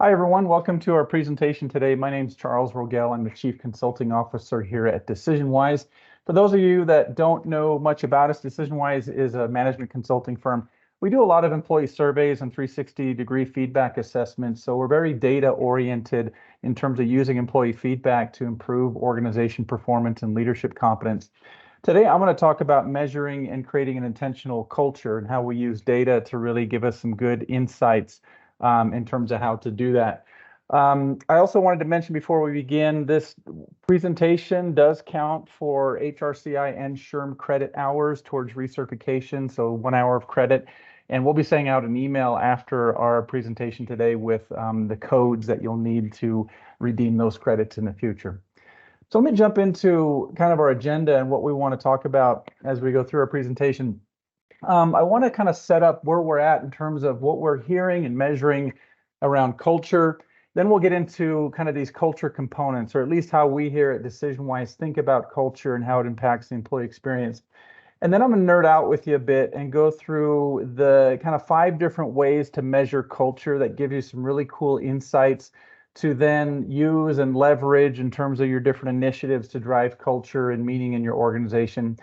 Hi, everyone. Welcome to our presentation today. My name is Charles Rogel. I'm the Chief Consulting Officer here at DecisionWise. For those of you that don't know much about us, DecisionWise is a management consulting firm. We do a lot of employee surveys and 360-degree feedback assessments, so we're very data-oriented in terms of using employee feedback to improve organization performance and leadership competence. Today, I'm going to talk about measuring and creating an intentional culture and how we use data to really give us some good insights in terms of how to do that. I also wanted to mention before we begin, this presentation does count for HRCI and SHRM credit hours towards recertification, so 1 hour of credit. And we'll be sending out an email after our presentation today with the codes that you'll need to redeem those credits in the future. So let me jump into kind of our agenda and what we want to talk about as we go through our presentation. I want to kind of set up where we're at in terms of what we're hearing and measuring around culture. Then we'll get into kind of these culture components, or at least how we here at DecisionWise think about culture and how it impacts the employee experience. And then I'm going to nerd out with you a bit and go through the kind of 5 different ways to measure culture that give you some really cool insights to then use and leverage in terms of your different initiatives to drive culture and meaning in your organization.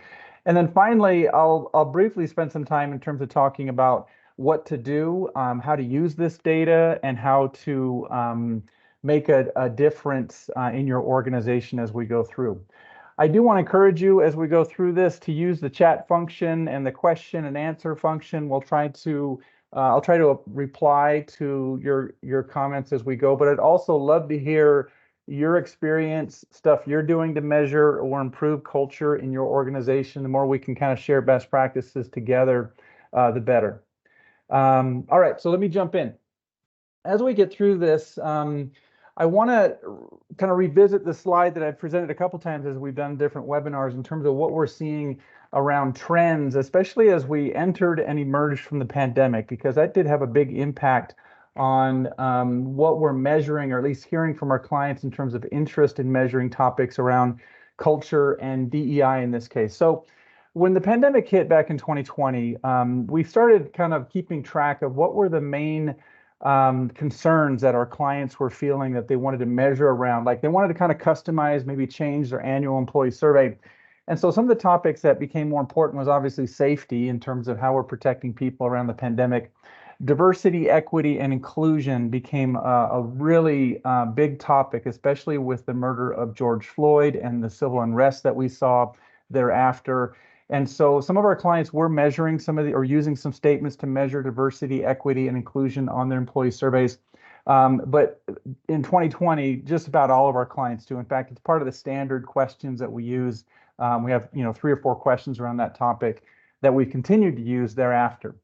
And then finally, I'll briefly spend some time in terms of talking about what to do, how to use this data, and how to make a difference in your organization as we go through. I do want to encourage you as we go through this to use the chat function and the question and answer function. I'll try to reply to your comments as we go, but I'd also love to hear your experience, stuff you're doing to measure or improve culture in your organization. The more we can kind of share best practices together, the better. All right, so let me jump in. As we get through this, I want to kind of revisit the slide that I've presented a couple times as we've done different webinars in terms of what we're seeing around trends, especially as we entered and emerged from the pandemic, because that did have a big impact on what we're measuring, or at least hearing from our clients in terms of interest in measuring topics around culture and DEI in this case. So when the pandemic hit back in 2020, we started kind of keeping track of what were the main concerns that our clients were feeling that they wanted to measure around. Like they wanted to kind of customize, maybe change their annual employee survey. And so some of the topics that became more important was obviously safety in terms of how we're protecting people around the pandemic. Diversity, equity, and inclusion became a really big topic, especially with the murder of George Floyd and the civil unrest that we saw thereafter. And so some of our clients were measuring or using some statements to measure diversity, equity, and inclusion on their employee surveys. But in 2020, just about all of our clients do. In fact, it's part of the standard questions that we use. We have 3 or 4 questions around that topic that we continued to use thereafter.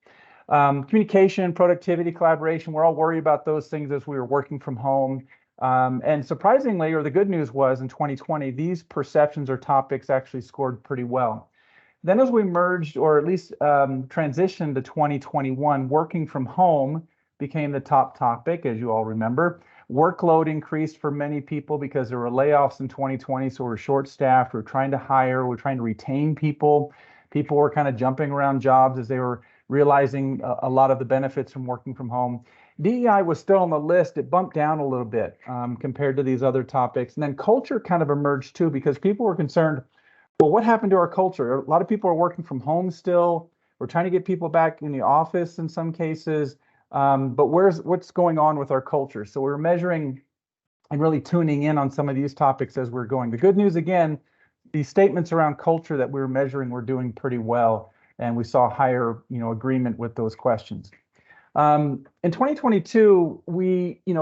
Communication, productivity, collaboration, we're all worried about those things as we were working from home. And surprisingly, or the good news was in 2020, these perceptions or topics actually scored pretty well. Then as we merged, or at least transitioned to 2021, working from home became the top topic, as you all remember. Workload increased for many people because there were layoffs in 2020, so we're short-staffed, we're trying to hire, we're trying to retain people. People were kind of jumping around jobs as they were realizing a lot of the benefits from working from home. DEI was still on the list. It bumped down a little bit compared to these other topics. And then culture kind of emerged too, because people were concerned, well, what happened to our culture? A lot of people are working from home still. We're trying to get people back in the office in some cases, but what's going on with our culture? So we're measuring and really tuning in on some of these topics as we're going. The good news, again, these statements around culture that we were measuring were doing pretty well, and we saw higher, agreement with those questions. In 2022,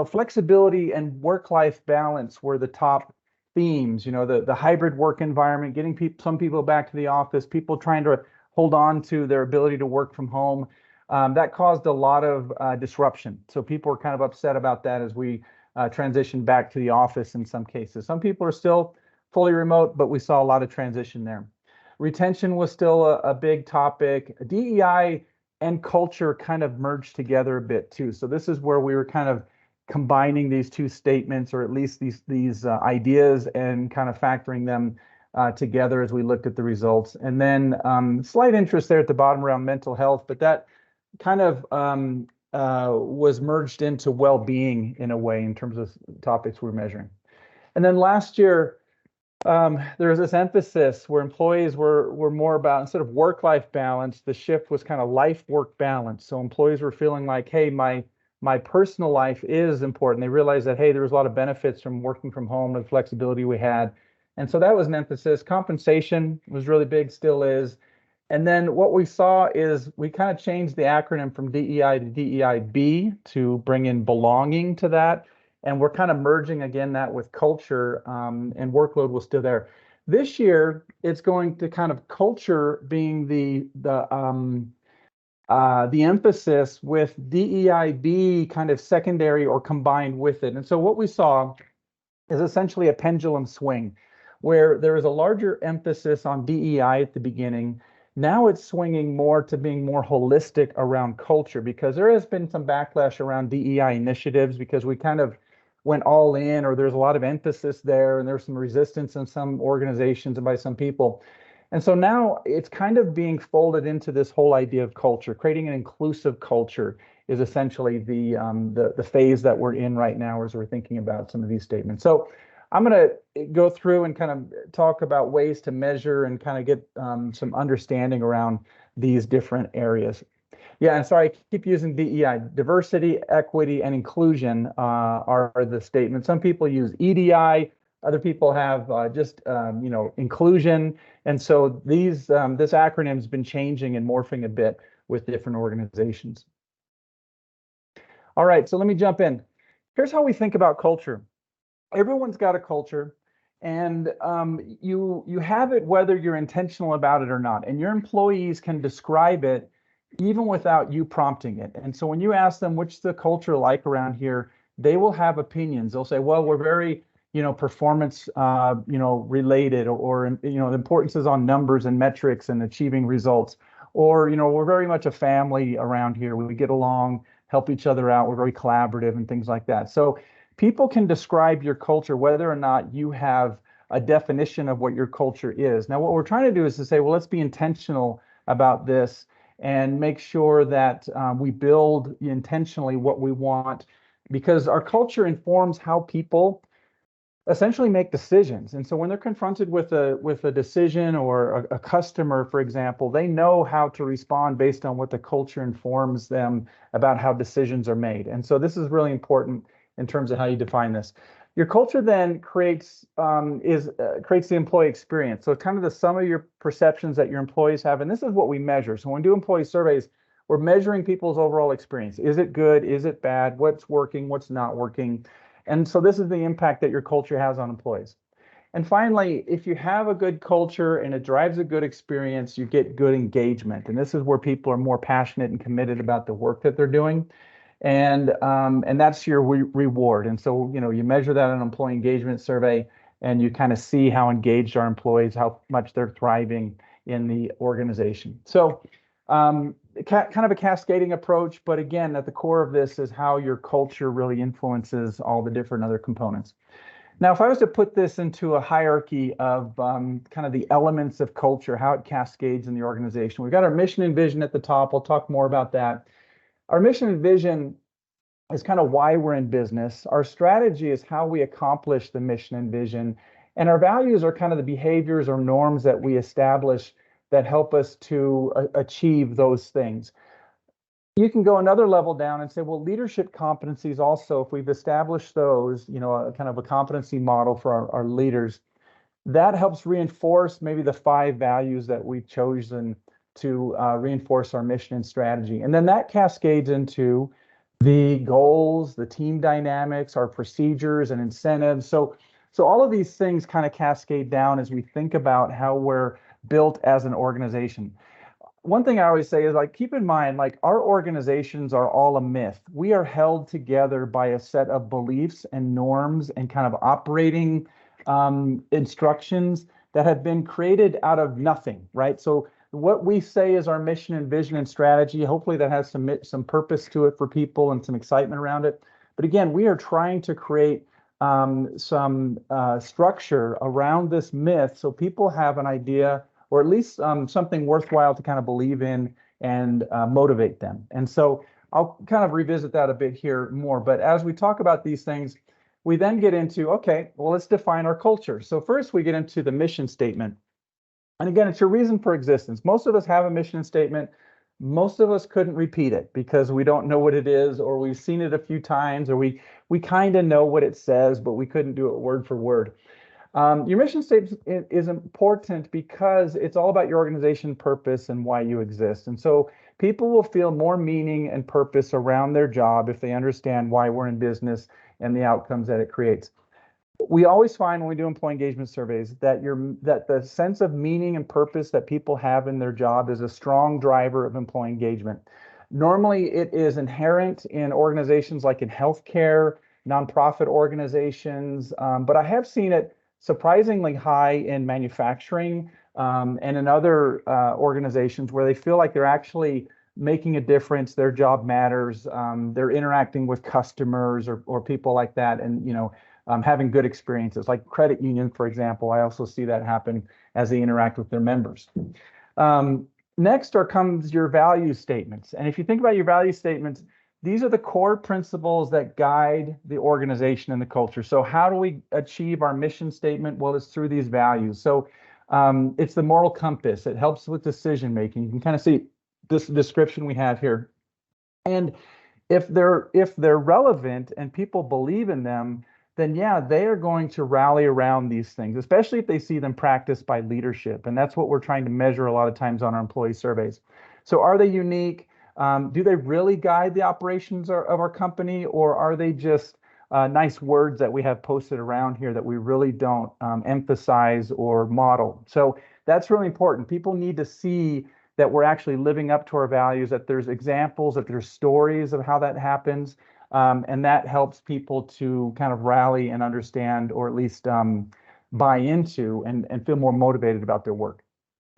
flexibility and work-life balance were the top themes. The hybrid work environment, getting some people back to the office, people trying to hold on to their ability to work from home. That caused a lot of disruption. So people were kind of upset about that as we transitioned back to the office in some cases. Some people are still fully remote, but we saw a lot of transition there. Retention was still a big topic. DEI and culture kind of merged together a bit too. So this is where we were kind of combining these 2 statements, or at least these ideas, and kind of factoring them together as we looked at the results. And then slight interest there at the bottom around mental health, but that kind of was merged into well-being in a way in terms of topics we're measuring. And then last year, there was this emphasis where employees were more about, instead of work-life balance, the shift was kind of life-work balance. So employees were feeling like, hey, my personal life is important. They realized that, hey, there was a lot of benefits from working from home, the flexibility we had. And so that was an emphasis. Compensation was really big, still is. And then what we saw is we kind of changed the acronym from DEI to DEIB to bring in belonging to that. And we're kind of merging again that with culture, and workload was still there. This year, it's going to kind of culture being the emphasis, with DEIB kind of secondary or combined with it. And so what we saw is essentially a pendulum swing, where there is a larger emphasis on DEI at the beginning. Now it's swinging more to being more holistic around culture, because there has been some backlash around DEI initiatives because we kind of went all in, or there's a lot of emphasis there, and there's some resistance in some organizations and by some people. And so now it's kind of being folded into this whole idea of culture. Creating an inclusive culture is essentially the phase that we're in right now as we're thinking about some of these statements. So I'm going to go through and kind of talk about ways to measure and kind of get some understanding around these different areas. Yeah, and sorry, I keep using DEI. Diversity, equity, and inclusion are the statements. Some people use EDI. Other people have just inclusion. And so this acronym has been changing and morphing a bit with different organizations. All right, so let me jump in. Here's how we think about culture. Everyone's got a culture, and you have it whether you're intentional about it or not. And your employees can describe it even without you prompting it. And so when you ask them, what's the culture like around here, they will have opinions. They'll say, well, we're very performance related, or the importance is on numbers and metrics and achieving results. Or we're very much a family around here. We get along, help each other out. We're very collaborative and things like that. So people can describe your culture whether or not you have a definition of what your culture is. Now, what we're trying to do is to say, well, let's be intentional about this and make sure that we build intentionally what we want, because our culture informs how people essentially make decisions. And so when they're confronted with a decision or a customer, for example, they know how to respond based on what the culture informs them about how decisions are made. And so this is really important in terms of how you define this. Your culture then creates the employee experience. So kind of the sum of your perceptions that your employees have, and this is what we measure. So when we do employee surveys, we're measuring people's overall experience. Is it good? Is it bad? What's working? What's not working? And so this is the impact that your culture has on employees. And finally, if you have a good culture and it drives a good experience, you get good engagement. And this is where people are more passionate and committed about the work that they're doing. And that's your reward. And so, you measure that in an employee engagement survey, and you kind of see how engaged our employees, how much they're thriving in the organization. So kind of a cascading approach, but again, at the core of this is how your culture really influences all the different other components. Now, if I was to put this into a hierarchy of kind of the elements of culture, how it cascades in the organization, we've got our mission and vision at the top. I'll talk more about that. Our mission and vision is kind of why we're in business. Our strategy is how we accomplish the mission and vision. And our values are kind of the behaviors or norms that we establish that help us to achieve those things. You can go another level down and say, well, leadership competencies also, if we've established those, a kind of a competency model for our leaders, that helps reinforce maybe the 5 values that we've chosen to reinforce our mission and strategy. And then that cascades into the goals, the team dynamics, our procedures and incentives. So all of these things kind of cascade down as we think about how we're built as an organization. One thing I always say is, keep in mind, our organizations are all a myth. We are held together by a set of beliefs and norms and kind of operating instructions that have been created out of nothing, right? So what we say is our mission and vision and strategy. Hopefully that has some purpose to it for people and some excitement around it. But again, we are trying to create some structure around this myth so people have an idea, or at least something worthwhile to kind of believe in and motivate them. And so I'll kind of revisit that a bit here more. But as we talk about these things, we then get into, okay, well, let's define our culture. So first we get into the mission statement. And again, it's your reason for existence. Most of us have a mission statement. Most of us couldn't repeat it because we don't know what it is, or we've seen it a few times, or we kind of know what it says, but we couldn't do it word for word. Your mission statement is important because it's all about your organization purpose and why you exist. And so people will feel more meaning and purpose around their job if they understand why we're in business and the outcomes that it creates. We always find when we do employee engagement surveys that the sense of meaning and purpose that people have in their job is a strong driver of employee engagement. Normally, it is inherent in organizations like in healthcare, nonprofit organizations, but I have seen it surprisingly high in manufacturing and in other organizations where they feel like they're actually making a difference. Their job matters. They're interacting with customers or people like that, and having good experiences, like credit union, for example. I also see that happen as they interact with their members. Next comes your value statements. And if you think about your value statements, these are the core principles that guide the organization and the culture. So how do we achieve our mission statement? Well, it's through these values. So it's the moral compass. It helps with decision making. You can kind of see this description we have here. And if they're relevant and people believe in them, then yeah, they are going to rally around these things, especially if they see them practiced by leadership. And that's what we're trying to measure a lot of times on our employee surveys. So are they unique? Do they really guide the operations of our company, or are they just nice words that we have posted around here that we really don't emphasize or model? So that's really important. People need to see that we're actually living up to our values, that there's examples, that there's stories of how that happens. And that helps people to kind of rally and understand, or at least buy into and feel more motivated about their work.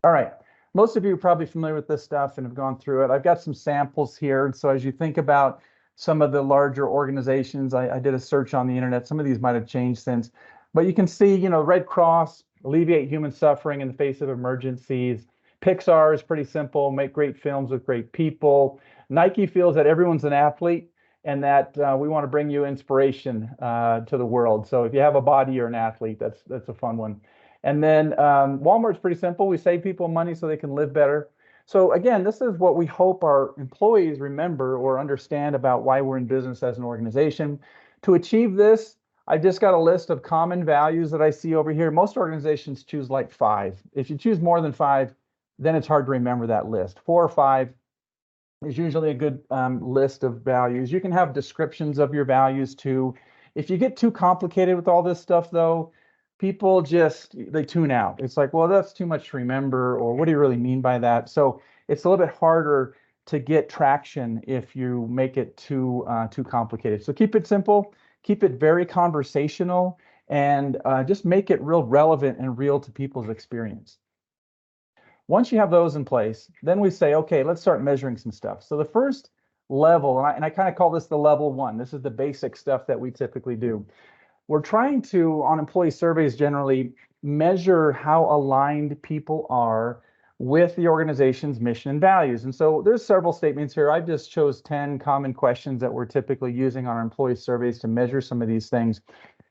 All right. Most of you are probably familiar with this stuff and have gone through it. I've got some samples here. So as you think about some of the larger organizations, I did a search on the internet. Some of these might have changed since, but you can see, Red Cross, alleviate human suffering in the face of emergencies. Pixar is pretty simple, make great films with great people. Nike feels that everyone's an athlete, and that we want to bring you inspiration to the world. So if you have a body, you're an athlete. That's a fun one. And then Walmart's pretty simple. We save people money so they can live better. So again, this is what we hope our employees remember or understand about why we're in business as an organization. To achieve this, I just got a list of common values that I see over here. Most organizations choose like 5. If you choose more than 5, then it's hard to remember that list. 4 or 5 is usually a good list of values. You can have descriptions of your values too. If you get too complicated with all this stuff though, people they tune out. It's like, well, that's too much to remember, or what do you really mean by that? So it's a little bit harder to get traction if you make it too complicated. So keep it simple, keep it very conversational, and just make it real relevant and real to people's experience. Once you have those in place, then we say, okay, let's start measuring some stuff. So the first level, and I kind of call this the level 1. This is the basic stuff that we typically do. We're trying to, on employee surveys generally, measure how aligned people are with the organization's mission and values. And so there's several statements here. I've just chose 10 common questions that we're typically using on our employee surveys to measure some of these things.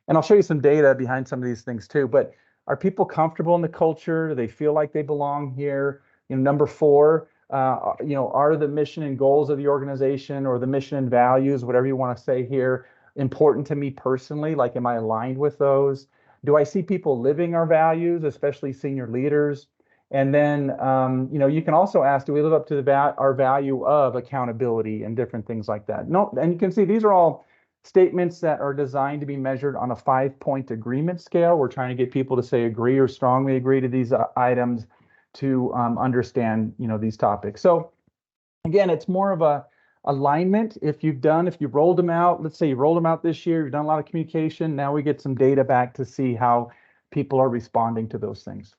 And I'll show you some data behind some of these things too. But are people comfortable in the culture? Do they feel like they belong here? Number 4, are the mission and goals of the organization, or the mission and values, whatever you want to say here, important to me personally? Like, am I aligned with those? Do I see people living our values, especially senior leaders? And then, you can also ask, do we live up to our value of accountability and different things like that? No, and you can see these are all statements that are designed to be measured on a 5-point agreement scale. We're trying to get people to say agree or strongly agree to these items to understand, these topics. So again, it's more of a alignment. If you've rolled them out, let's say you rolled them out this year, you've done a lot of communication, now we get some data back to see how people are responding to those things.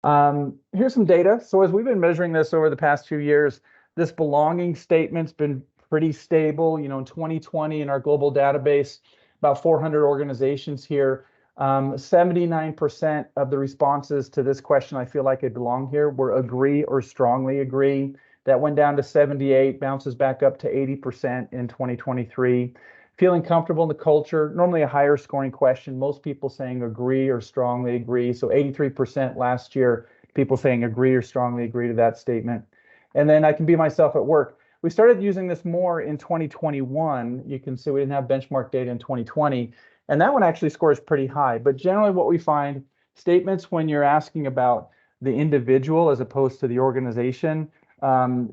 Here's some data. So as we've been measuring this over the past few years, this belonging statement's been pretty stable. In 2020 in our global database, about 400 organizations here, 79% of the responses to this question, I feel like I belong here, were agree or strongly agree. That went down to 78, bounces back up to 80% in 2023. Feeling comfortable in the culture, normally a higher scoring question. Most people saying agree or strongly agree. So 83% last year, people saying agree or strongly agree to that statement. And then I can be myself at work. We started using this more in 2021. You can see we didn't have benchmark data in 2020. And that one actually scores pretty high. But generally what we find, statements when you're asking about the individual as opposed to the organization,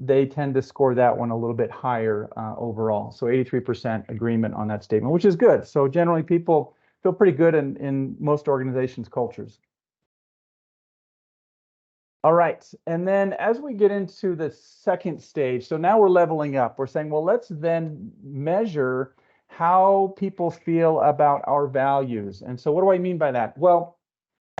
they tend to score that one a little bit higher overall. So 83% agreement on that statement, which is good. So generally people feel pretty good in most organizations' cultures. All right, and then as we get into the second stage, so now we're leveling up. We're saying, well, let's then measure how people feel about our values. And so what do I mean by that? Well,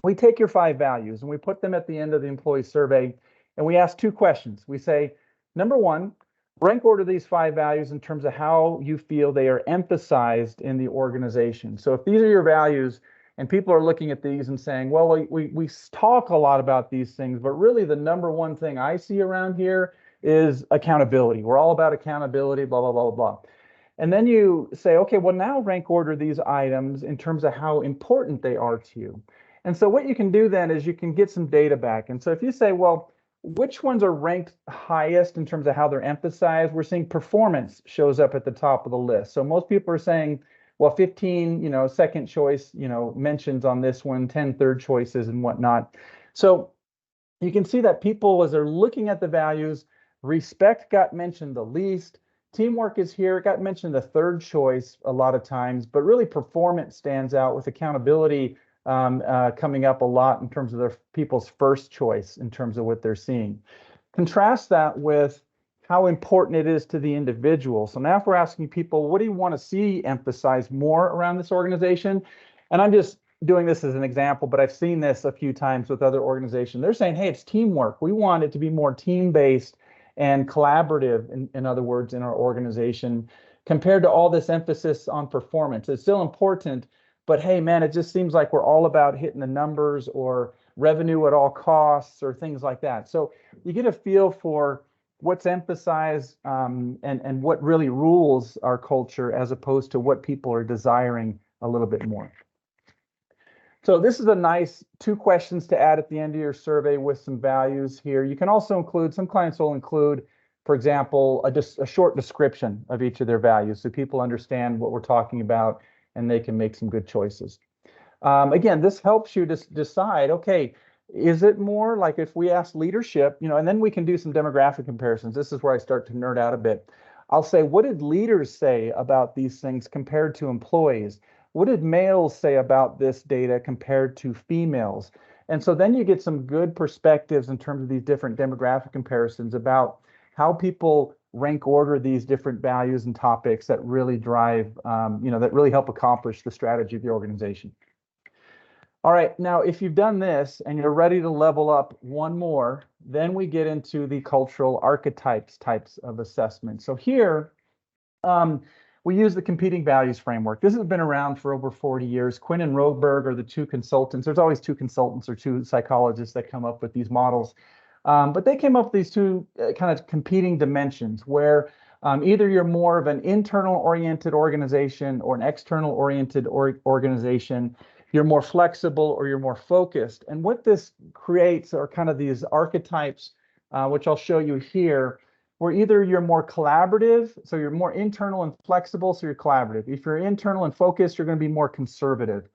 we take your 5 values and we put them at the end of the employee survey, and we ask 2 questions. We say, number 1, rank order these 5 values in terms of how you feel they are emphasized in the organization. So if these are your values and people are looking at these and saying, well, we talk a lot about these things, but really the number 1 thing I see around here is accountability. We're all about accountability, blah, blah, blah, blah. And then you say, okay, well, now rank order these items in terms of how important they are to you. And so what you can do then is you can get some data back. And so if you say, well, which ones are ranked highest in terms of how they're emphasized, we're seeing performance shows up at the top of the list. So most people are saying, well, 15, second choice, mentions on this one, 10 third choices and whatnot. So you can see that people, as they're looking at the values, respect got mentioned the least. Teamwork is here, it got mentioned the third choice a lot of times, but really performance stands out with accountability coming up a lot in terms of their people's first choice in terms of what they're seeing. Contrast that with how important it is to the individual. So now if we're asking people, what do you want to see emphasized more around this organization? And I'm just doing this as an example, but I've seen this a few times with other organizations. They're saying, hey, it's teamwork. We want it to be more team-based and collaborative, in other words, in our organization, compared to all this emphasis on performance. It's still important, but hey, man, it just seems like we're all about hitting the numbers or revenue at all costs or things like that. So you get a feel for what's emphasized and what really rules our culture as opposed to what people are desiring a little bit more. So this is a nice 2 questions to add at the end of your survey with some values here. You can also include, some clients will include, for example, a short description of each of their values so people understand what we're talking about and they can make some good choices. Again, this helps you to decide, okay, is it more like if we ask leadership, and then we can do some demographic comparisons. This is where I start to nerd out a bit. I'll say, what did leaders say about these things compared to employees? What did males say about this data compared to females? And so then you get some good perspectives in terms of these different demographic comparisons about how people rank order these different values and topics that really drive, that really help accomplish the strategy of the organization. All right, now if you've done this and you're ready to level up one more, then we get into the cultural archetypes types of assessment. So here, we use the competing values framework. This has been around for over 40 years. Quinn and Rogel are the 2 consultants. There's always 2 consultants or 2 psychologists that come up with these models. But they came up with these 2 kind of competing dimensions where either you're more of an internal-oriented organization or an external-oriented organization. You're more flexible or you're more focused. And what this creates are kind of these archetypes, which I'll show you here, where either you're more collaborative, so you're more internal and flexible, so you're collaborative. If you're internal and focused, you're going to be more conservative.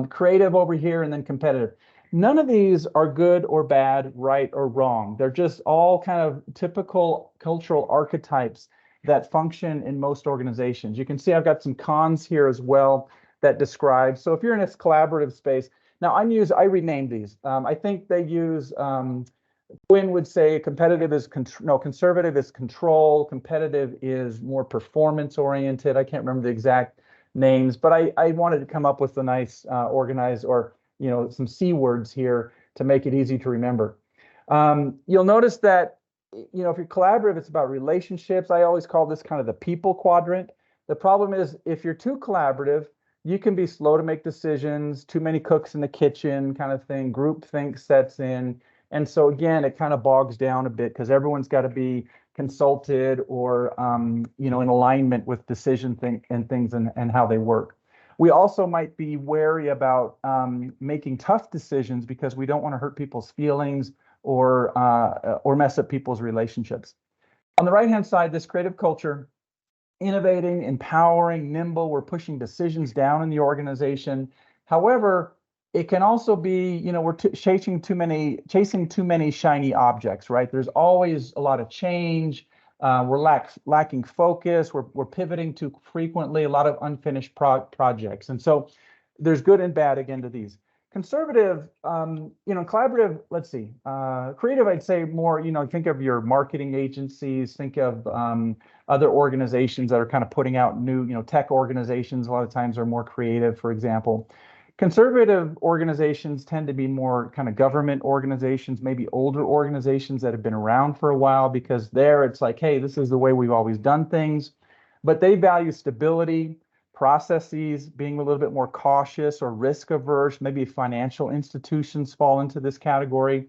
Creative over here, and then competitive. None of these are good or bad, right or wrong. They're just all kind of typical cultural archetypes that function in most organizations. You can see I've got some cons here as well that describe. So if you're in this collaborative space, now I renamed these. I think they use, Quinn would say conservative is control, competitive is more performance oriented. I can't remember the exact names, but I wanted to come up with a nice organized or some C words here to make it easy to remember. You'll notice that if you're collaborative, it's about relationships. I always call this kind of the people quadrant. The problem is if you're too collaborative, you can be slow to make decisions, too many cooks in the kitchen kind of thing, groupthink sets in. And so again, it kind of bogs down a bit because everyone's got to be consulted or in alignment with decision things and how they work. We also might be wary about making tough decisions because we don't want to hurt people's feelings or mess up people's relationships. On the right-hand side, this creative culture, innovating, empowering, nimble, we're pushing decisions down in the organization. However, it can also be, we're chasing too many shiny objects, right? There's always a lot of change. We're lacking focus. We're pivoting too frequently, a lot of unfinished projects. And so there's good and bad again to these. Conservative, collaborative, let's see, creative, I'd say more, think of your marketing agencies, think of other organizations that are kind of putting out new, tech organizations a lot of times are more creative, for example. Conservative organizations tend to be more kind of government organizations, maybe older organizations that have been around for a while, because there it's like, hey, this is the way we've always done things. But they value stability, processes, being a little bit more cautious or risk averse. Maybe financial institutions fall into this category.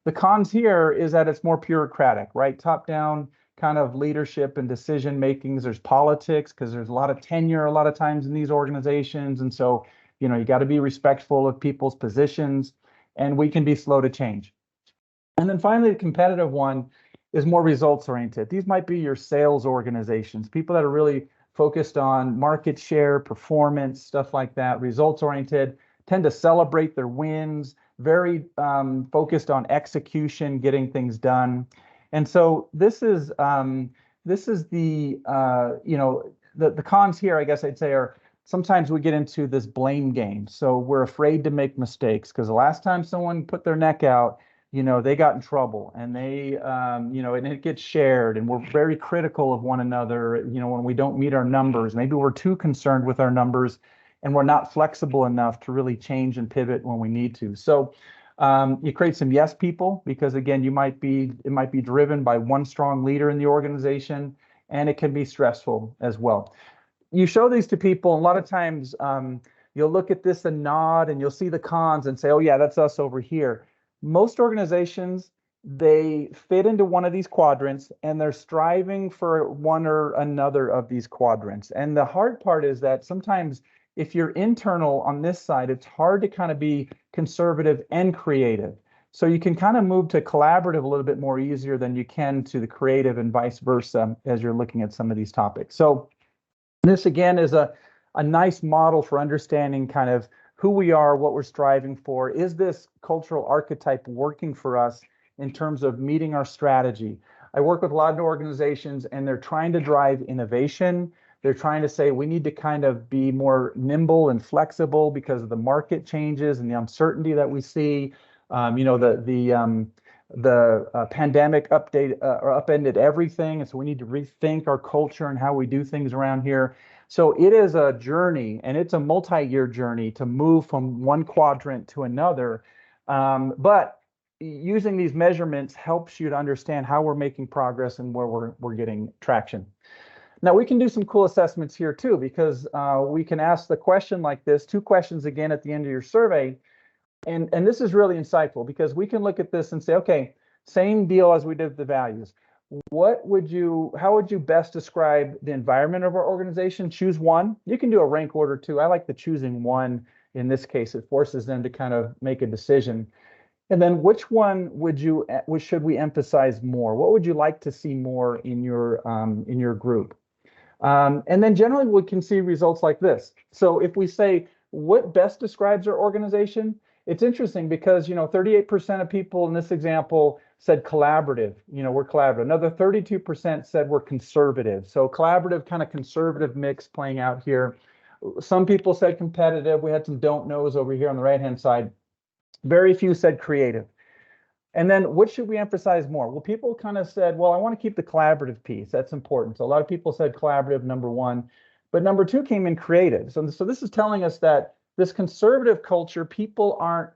The cons here is that it's more bureaucratic, right? Top down kind of leadership and decision makings. There's politics because there's a lot of tenure a lot of times in these organizations. And so, you got to be respectful of people's positions, and we can be slow to change. And then finally, the competitive one is more results oriented. These might be your sales organizations, people that are really focused on market share, performance, stuff like that, results oriented, tend to celebrate their wins, very focused on execution, getting things done. And so this is the the cons here, I guess I'd say, are sometimes we get into this blame game. So we're afraid to make mistakes because the last time someone put their neck out, they got in trouble, and they, and it gets shared, and we're very critical of one another, when we don't meet our numbers. Maybe we're too concerned with our numbers and we're not flexible enough to really change and pivot when we need to. So you create some yes people because, again, it might be driven by one strong leader in the organization, and it can be stressful as well. You show these to people, and a lot of times you'll look at this and nod, and you'll see the cons and say, oh yeah, that's us over here. Most organizations, they fit into one of these quadrants, and they're striving for one or another of these quadrants. And the hard part is that sometimes if you're internal on this side, it's hard to kind of be conservative and creative. So you can kind of move to collaborative a little bit more easier than you can to the creative, and vice versa as you're looking at some of these topics. So this, again, is a nice model for understanding kind of who we are, what we're striving for. Is this cultural archetype working for us in terms of meeting our strategy? I work with a lot of organizations, and they're trying to drive innovation. They're trying to say we need to kind of be more nimble and flexible because of the market changes and the uncertainty that we see. The pandemic upended everything, and so we need to rethink our culture and how we do things around here. So it is a journey, and it's a multi-year journey to move from one quadrant to another. But using these measurements helps you to understand how we're making progress and where we're getting traction. Now, we can do some cool assessments here too, because we can ask the question like this, 2 questions again at the end of your survey. And this is really insightful because we can look at this and say, okay, same deal as we did with the values. How would you best describe the environment of our organization? Choose one. You can do a rank order too. I like the choosing one. In this case, it forces them to kind of make a decision. And then which one should we emphasize more? What would you like to see more in your group? And then generally we can see results like this. So if we say what best describes our organization, it's interesting because 38% of people in this example said collaborative. We're collaborative. Another 32% said we're conservative. So collaborative, kind of conservative mix playing out here. Some people said competitive. We had some don't knows over here on the right-hand side. Very few said creative. And then what should we emphasize more? Well, people kind of said, well, I want to keep the collaborative piece. That's important. So a lot of people said collaborative, number 1, but number 2 came in creative. So this is telling us that this conservative culture, people aren't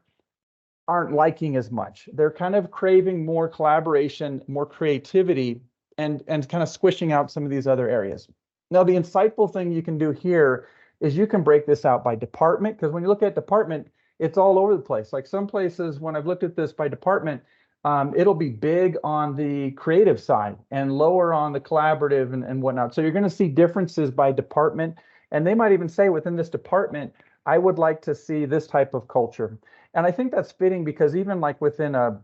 liking as much. They're kind of craving more collaboration, more creativity, and kind of squishing out some of these other areas. Now, the insightful thing you can do here is you can break this out by department, because when you look at department, it's all over the place. Like some places, when I've looked at this by department, it'll be big on the creative side and lower on the collaborative and whatnot. So you're going to see differences by department. And they might even say within this department, I would like to see this type of culture. And I think that's fitting because even like within a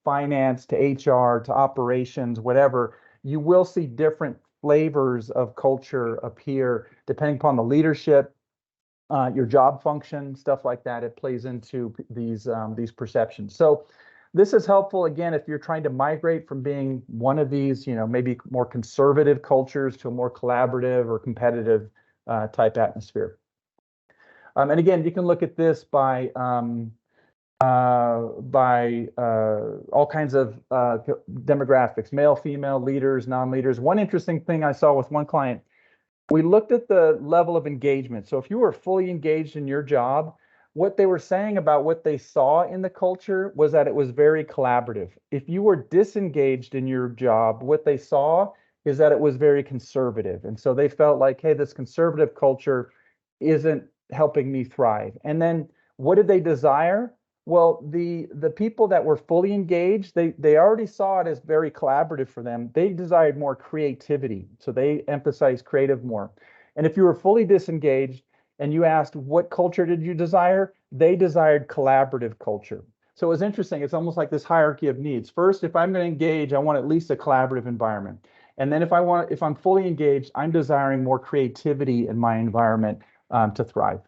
finance to HR to operations, whatever, you will see different flavors of culture appear depending upon the leadership, your job function, stuff like that. It plays into these perceptions. So this is helpful again if you're trying to migrate from being one of these, maybe more conservative cultures to a more collaborative or competitive type atmosphere. And again, you can look at this by all kinds of demographics, male, female, leaders, non-leaders. One interesting thing I saw with one client, we looked at the level of engagement. So if you were fully engaged in your job, what they were saying about what they saw in the culture was that it was very collaborative. If you were disengaged in your job, what they saw is that it was very conservative. And so they felt like, hey, this conservative culture isn't helping me thrive. And then what did they desire? Well, the people that were fully engaged, they already saw it as very collaborative for them. They desired more creativity. So they emphasized creative more. And if you were fully disengaged and you asked what culture did you desire, they desired collaborative culture. So it was interesting. It's almost like this hierarchy of needs. First, if I'm going to engage, I want at least a collaborative environment. And then if I'm fully engaged, I'm desiring more creativity in my environment to thrive.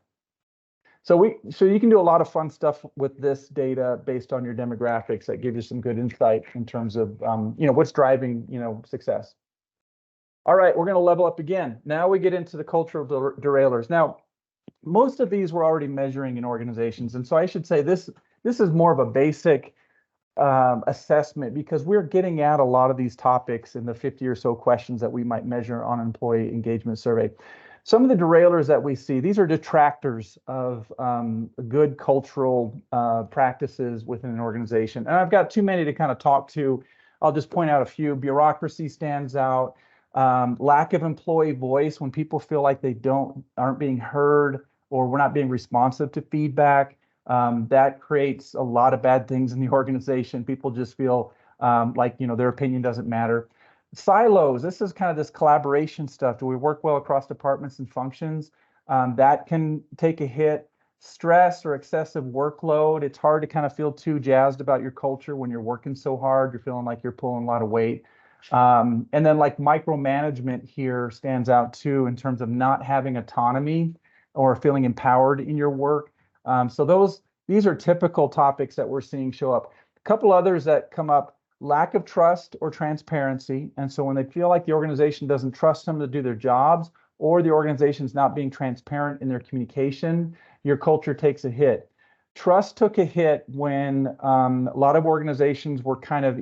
So you can do a lot of fun stuff with this data based on your demographics that give you some good insight in terms of what's driving success. All right, we're going to level up again. Now we get into the cultural derailers. Now, most of these we're already measuring in organizations, and so I should say this is more of a basic assessment because we're getting at a lot of these topics in the 50 or so questions that we might measure on an employee engagement survey. Some of the derailers that we see, these are detractors of good cultural practices within an organization. And I've got too many to kind of talk to. I'll just point out a few. Bureaucracy stands out. Lack of employee voice when people feel like they aren't being heard or we're not being responsive to feedback. That creates a lot of bad things in the organization. People just feel like their opinion doesn't matter. Silos, this is kind of this collaboration stuff. Do we work well across departments and functions? That can take a hit. Stress or excessive workload. It's hard to kind of feel too jazzed about your culture when you're working so hard. You're feeling like you're pulling a lot of weight. And then like micromanagement here stands out too in terms of not having autonomy or feeling empowered in your work. So these are typical topics that we're seeing show up. A couple others that come up: lack of trust or transparency. And so when they feel like the organization doesn't trust them to do their jobs, or the organization's not being transparent in their communication, your culture takes a hit. Trust took a hit when a lot of organizations were kind of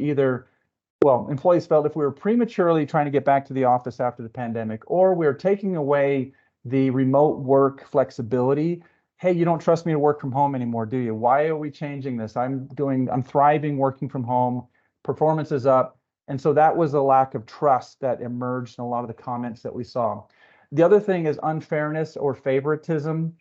employees felt if we were prematurely trying to get back to the office after the pandemic, or we're taking away the remote work flexibility. Hey, you don't trust me to work from home anymore, do you? Why are we changing this? I'm thriving working from home. Performance is up. And so that was a lack of trust that emerged in a lot of the comments that we saw. The other thing is unfairness or favoritism.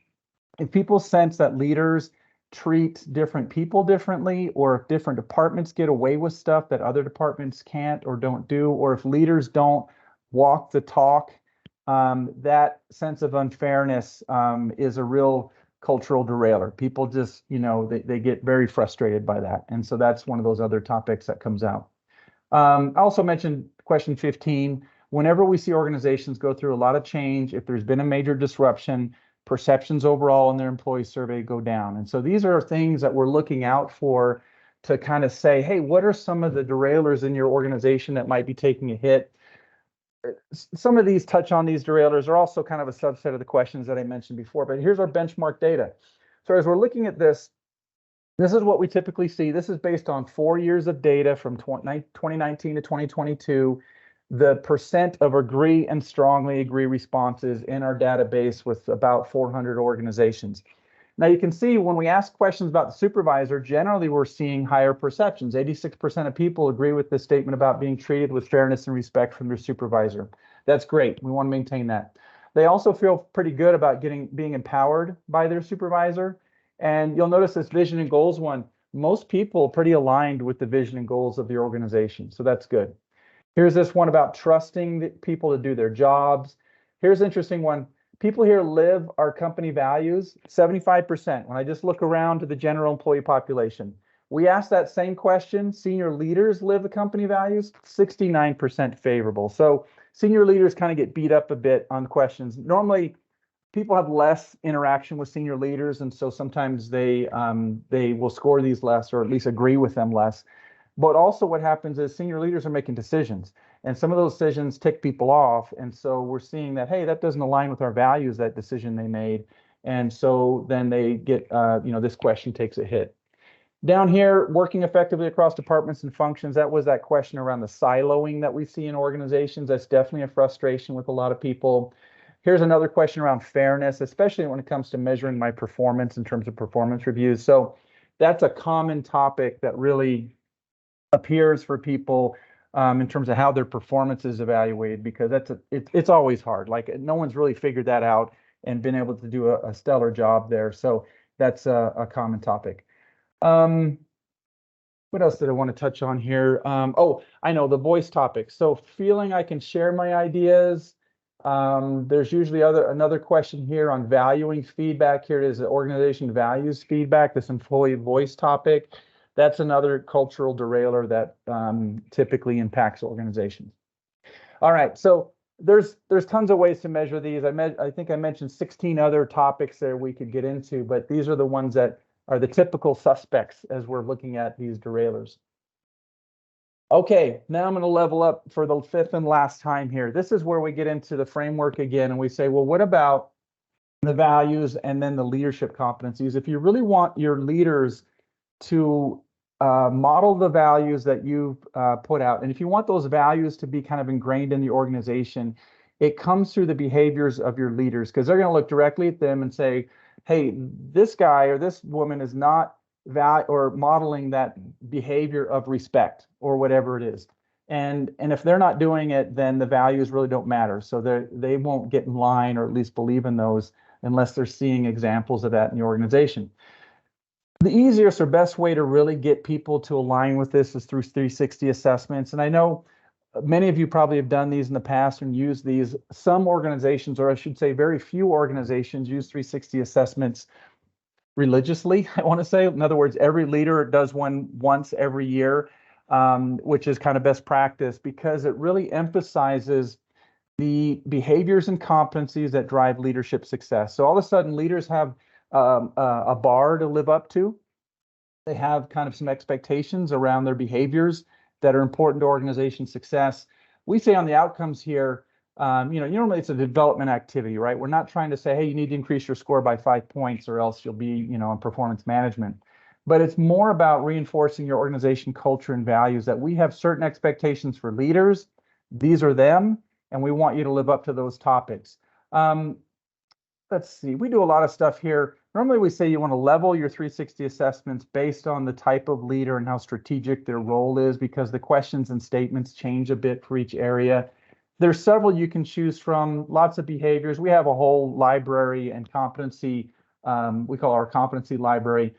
If people sense that leaders treat different people differently, or if different departments get away with stuff that other departments can't or don't do, or if leaders don't walk the talk, that sense of unfairness is a real cultural derailer. People just, they get very frustrated by that. And so that's one of those other topics that comes out. I also mentioned question 15. Whenever we see organizations go through a lot of change, if there's been a major disruption, perceptions overall in their employee survey go down. And so these are things that we're looking out for to kind of say, hey, what are some of the derailers in your organization that might be taking a hit? Some of these touch on these derailers are also kind of a subset of the questions that I mentioned before, but here's our benchmark data. So as we're looking at this is what we typically see. This is based on 4 years of data from 2019 to 2022. The percent of agree and strongly agree responses in our database with about 400 organizations. Now you can see when we ask questions about the supervisor, generally we're seeing higher perceptions. 86% of people agree with this statement about being treated with fairness and respect from their supervisor. That's great. We want to maintain that. They also feel pretty good about being empowered by their supervisor. And you'll notice this vision and goals one. most people pretty aligned with the vision and goals of the organization. So that's good. Here's this one about trusting the people to do their jobs. Here's an interesting one. People here live our company values, 75%. When I just look around to the general employee population, we ask that same question. Senior leaders live the company values, 69% favorable. So senior leaders kind of get beat up a bit on questions. Normally, people have less interaction with senior leaders, and so sometimes they will score these less, or at least agree with them less. But also what happens is senior leaders are making decisions, and some of those decisions tick people off. And so we're seeing that, hey, that doesn't align with our values, that decision they made. And so then they get, this question takes a hit. Down here, working effectively across departments and functions, that was that question around the siloing that we see in organizations. That's definitely a frustration with a lot of people. Here's another question around fairness, especially when it comes to measuring my performance in terms of performance reviews. So that's a common topic that really appears for people in terms of how their performance is evaluated, because it's always hard. Like, no one's really figured that out and been able to do a stellar job there. So that's a common topic. What else did I want to touch on here? Oh, I know, the voice topic. So feeling I can share my ideas. There's usually another question here on valuing feedback. Here it is, the organization values feedback, this employee voice topic. That's another cultural derailer that typically impacts organizations. All right, so there's tons of ways to measure these. I think I mentioned 16 other topics there we could get into, but these are the ones that are the typical suspects as we're looking at these derailers. Okay, now I'm going to level up for the fifth and last time here. This is where we get into the framework again, and we say, well, what about the values and then the leadership competencies? If you really want your leaders to model the values that you've put out, and if you want those values to be kind of ingrained in the organization, it comes through the behaviors of your leaders, because they're going to look directly at them and say, hey, this guy or this woman is not modeling that behavior of respect or whatever it is. And if they're not doing it, then the values really don't matter. So they won't get in line, or at least believe in those, unless they're seeing examples of that in the organization. The easiest or best way to really get people to align with this is through 360 assessments. And I know many of you probably have done these in the past and used these. Some organizations, or I should say very few organizations, use 360 assessments religiously, I want to say. In other words, every leader does one once every year, which is kind of best practice, because it really emphasizes the behaviors and competencies that drive leadership success. So all of a sudden, leaders have a bar to live up to. They have kind of some expectations around their behaviors that are important to organization success. We say on the outcomes here, normally it's a development activity, right? We're not trying to say, hey, you need to increase your score by 5 points or else you'll be, in performance management. But it's more about reinforcing your organization culture and values, that we have certain expectations for leaders. These are them, and we want you to live up to those topics. Let's see, we do a lot of stuff here. Normally we say you want to level your 360 assessments based on the type of leader and how strategic their role is, because the questions and statements change a bit for each area. There's several you can choose from, lots of behaviors. We have a whole library and competency, we call our competency library,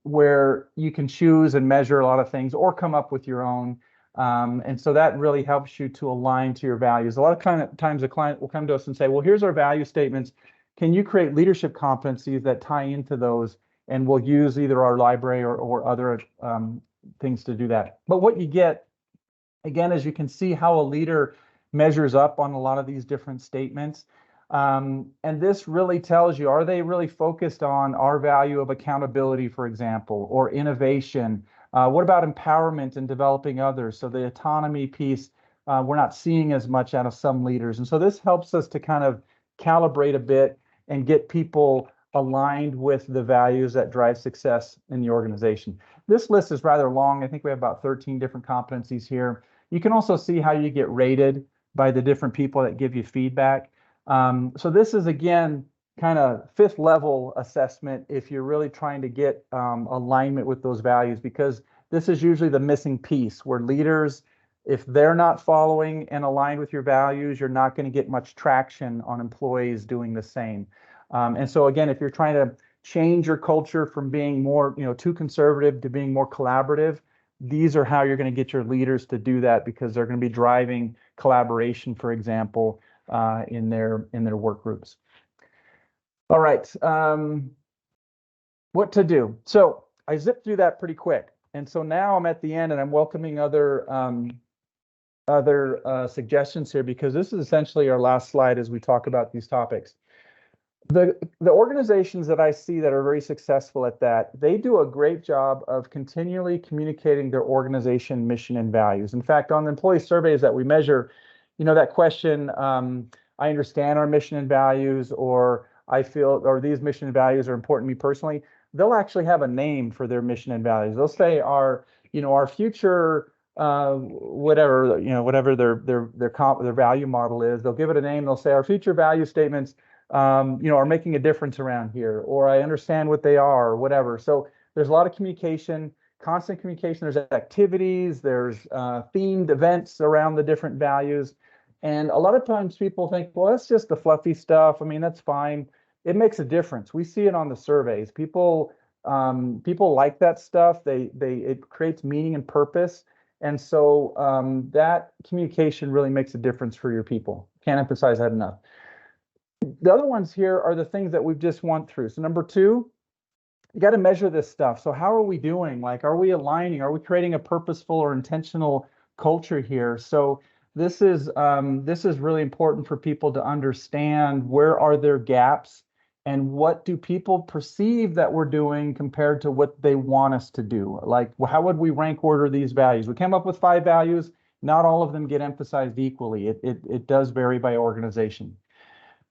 where you can choose and measure a lot of things or come up with your own. And so that really helps you to align to your values. A lot of times a client will come to us and say, well, here's our value statements. Can you create leadership competencies that tie into those? And we'll use either our library or other things to do that. But what you get, again, is you can see how a leader measures up on a lot of these different statements. And this really tells you, are they really focused on our value of accountability, for example, or innovation? What about empowerment and developing others? So the autonomy piece, we're not seeing as much out of some leaders. And so this helps us to kind of calibrate a bit and get people aligned with the values that drive success in the organization. This list is rather long. I think we have about 13 different competencies here. You can also see how you get rated by the different people that give you feedback. So this is, again, kind of fifth level assessment if you're really trying to get alignment with those values, because this is usually the missing piece where leaders, if they're not following and aligned with your values, you're not going to get much traction on employees doing the same. And so again, if you're trying to change your culture from being more, too conservative to being more collaborative, these are how you're going to get your leaders to do that, because they're going to be driving collaboration, for example, in their work groups. All right, what to do? So I zipped through that pretty quick, and so now I'm at the end, and I'm welcoming other suggestions here, because this is essentially our last slide as we talk about these topics. The organizations that I see that are very successful at that, they do a great job of continually communicating their organization mission and values. In fact, on the employee surveys that we measure, that question, I understand our mission and values, or I feel, or these mission and values are important to me personally, they'll actually have a name for their mission and values. They'll say our future, whatever their value model is, they'll give it a name. They'll say our future value statements are making a difference around here, or I understand what they are, or whatever. So there's a lot of communication, constant communication. There's activities, there's themed events around the different values. And a lot of times people think, well, that's just the fluffy stuff. I mean, that's fine. It makes a difference. We see it on the surveys. People like that stuff. It creates meaning and purpose. And so that communication really makes a difference for your people. Can't emphasize that enough. The other ones here are the things that we've just went through. So number 2, you got to measure this stuff. So how are we doing? Like, are we aligning? Are we creating a purposeful or intentional culture here? So this is really important for people to understand, where are their gaps and what do people perceive that we're doing compared to what they want us to do? Like, how would we rank order these values? We came up with 5 values. Not all of them get emphasized equally. It does vary by organization.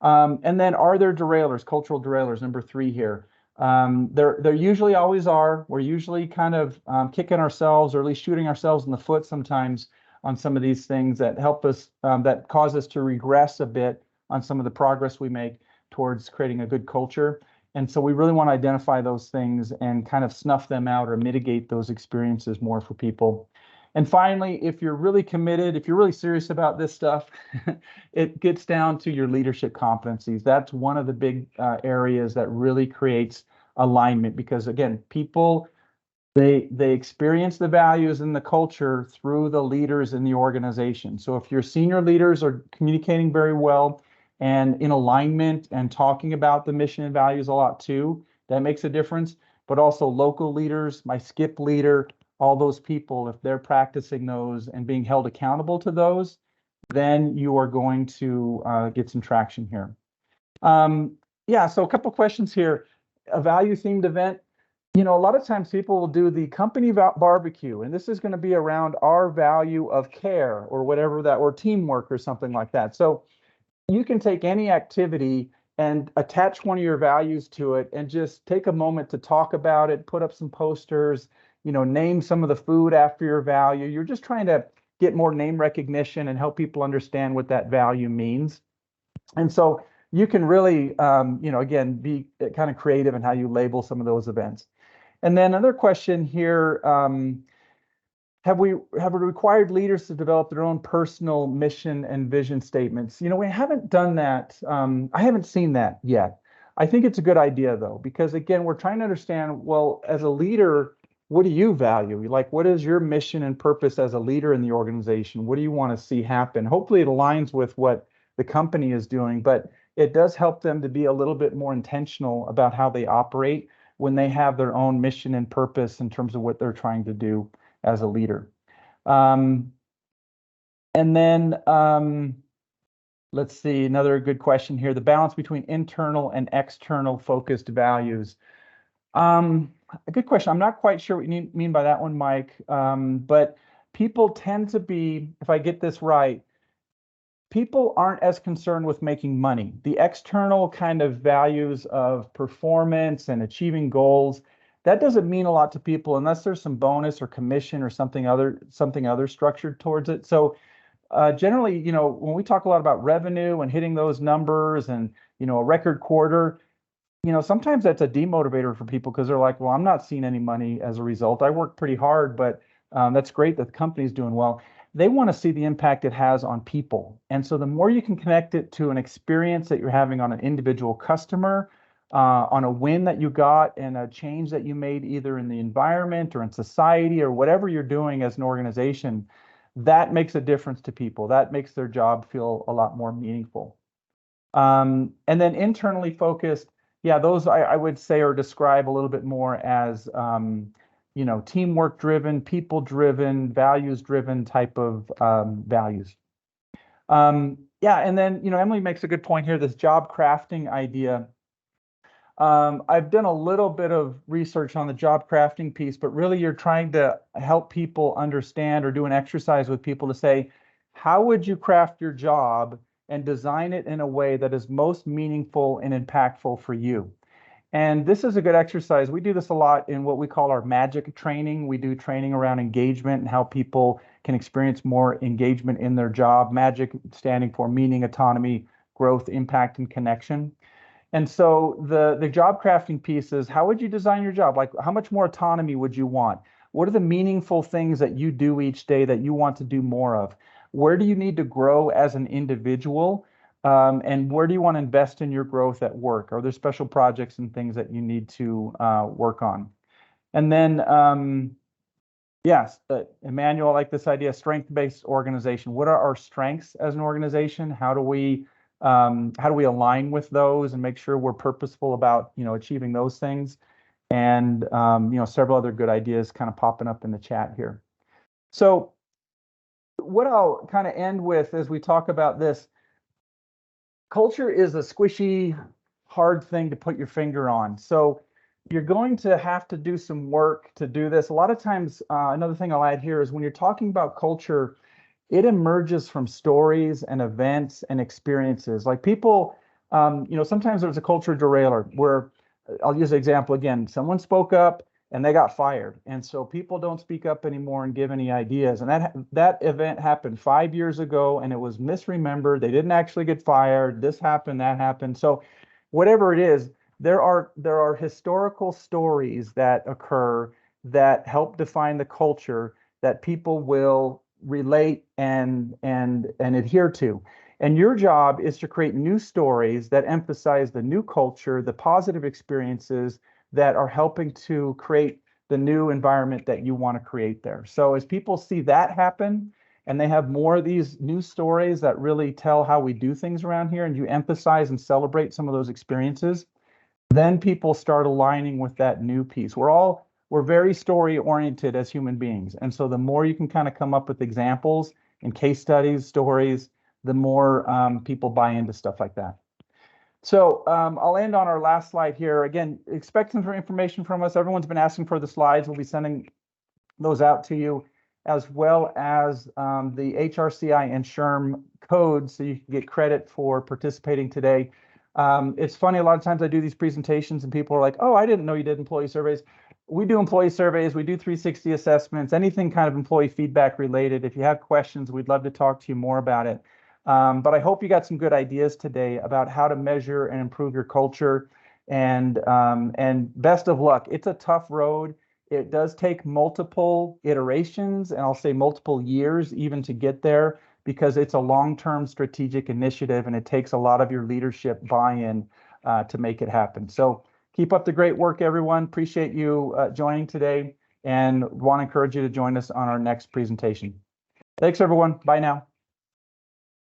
And then, are there derailers, cultural derailers, number 3 here? There usually always are. We're usually kind of kicking ourselves, or at least shooting ourselves in the foot sometimes on some of these things that help us, that cause us to regress a bit on some of the progress we make towards creating a good culture. And so we really want to identify those things and kind of snuff them out or mitigate those experiences more for people. And finally, if you're really committed, if you're really serious about this stuff, it gets down to your leadership competencies. That's one of the big areas that really creates alignment, because again, people, they experience the values and the culture through the leaders in the organization. So if your senior leaders are communicating very well and in alignment and talking about the mission and values a lot too, that makes a difference. But also local leaders, my skip leader, all those people, if they're practicing those and being held accountable to those, then you are going to get some traction here. Yeah, so a couple questions here. A value-themed event. A lot of times people will do the company barbecue, and this is going to be around our value of care or whatever that, or teamwork or something like that. So you can take any activity and attach one of your values to it and just take a moment to talk about it, put up some posters, name some of the food after your value. You're just trying to get more name recognition and help people understand what that value means. And so you can really, again, be kind of creative in how you label some of those events. And then another question here, have we required leaders to develop their own personal mission and vision statements? We haven't done that. I haven't seen that yet. I think it's a good idea, though, because again, we're trying to understand, well, as a leader, what do you value? Like, what is your mission and purpose as a leader in the organization? What do you want to see happen? Hopefully it aligns with what the company is doing, but it does help them to be a little bit more intentional about how they operate when they have their own mission and purpose in terms of what they're trying to do as a leader. And then let's see, another good question here, the balance between internal and external focused values. A good question. I'm not quite sure what you mean by that one, Mike, but people tend to be, if I get this right, people aren't as concerned with making money. The external kind of values of performance and achieving goals, that doesn't mean a lot to people unless there's some bonus or commission or something other structured towards it. So generally, when we talk a lot about revenue and hitting those numbers and, a record quarter, sometimes that's a demotivator for people, because they're like, well, I'm not seeing any money as a result. I work pretty hard, but that's great that the company's doing well. They want to see the impact it has on people. And so the more you can connect it to an experience that you're having on an individual customer on a win that you got and a change that you made either in the environment or in society or whatever you're doing as an organization, that makes a difference to people. That makes their job feel a lot more meaningful. And then internally focused, yeah, those I would say or describe a little bit more as, teamwork driven, people driven, values driven type of values. Yeah, and then, Emily makes a good point here, this job crafting idea. I've done a little bit of research on the job crafting piece, but really you're trying to help people understand or do an exercise with people to say, how would you craft your job and design it in a way that is most meaningful and impactful for you? And this is a good exercise. We do this a lot in what we call our magic training. We do training around engagement and how people can experience more engagement in their job. Magic standing for meaning, autonomy, growth, impact, and connection. And so the job crafting piece is, how would you design your job? Like, how much more autonomy would you want? What are the meaningful things that you do each day that you want to do more of? Where do you need to grow as an individual? And where do you want to invest in your growth at work? Are there special projects and things that you need to work on? And then, yes, Emmanuel, I like this idea, strength-based organization. What are our strengths as an organization? How do we align with those and make sure we're purposeful about, achieving those things? And, several other good ideas kind of popping up in the chat here. So what I'll kind of end with as we talk about this, culture is a squishy, hard thing to put your finger on. So you're going to have to do some work to do this. A lot of times, another thing I'll add here is when you're talking about culture, it emerges from stories and events and experiences. Like people, sometimes there's a culture derailer where, I'll use an example again, someone spoke up and they got fired. And so people don't speak up anymore and give any ideas. And that event happened 5 years ago and it was misremembered. They didn't actually get fired. This happened, that happened. So whatever it is, there are historical stories that occur that help define the culture that people will relate and adhere to. And your job is to create new stories that emphasize the new culture, the positive experiences that are helping to create the new environment that you want to create there. So as people see that happen and they have more of these new stories that really tell how we do things around here, and you emphasize and celebrate some of those experiences, then people start aligning with that new piece. We're very story oriented as human beings. And so the more you can kind of come up with examples and case studies, stories, the more people buy into stuff like that. So I'll end on our last slide here. Again, expect some information from us. Everyone's been asking for the slides. We'll be sending those out to you, as well as the HRCI and SHRM codes so you can get credit for participating today. It's funny, a lot of times I do these presentations and people are like, oh, I didn't know you did employee surveys. We do employee surveys, we do 360 assessments, anything kind of employee feedback related. If you have questions, we'd love to talk to you more about it. But I hope you got some good ideas today about how to measure and improve your culture. And best of luck. It's a tough road. It does take multiple iterations, and I'll say multiple years even to get there, because it's a long-term strategic initiative and it takes a lot of your leadership buy-in to make it happen. So keep up the great work, everyone. Appreciate you joining today and want to encourage you to join us on our next presentation. Thanks, everyone. Bye now.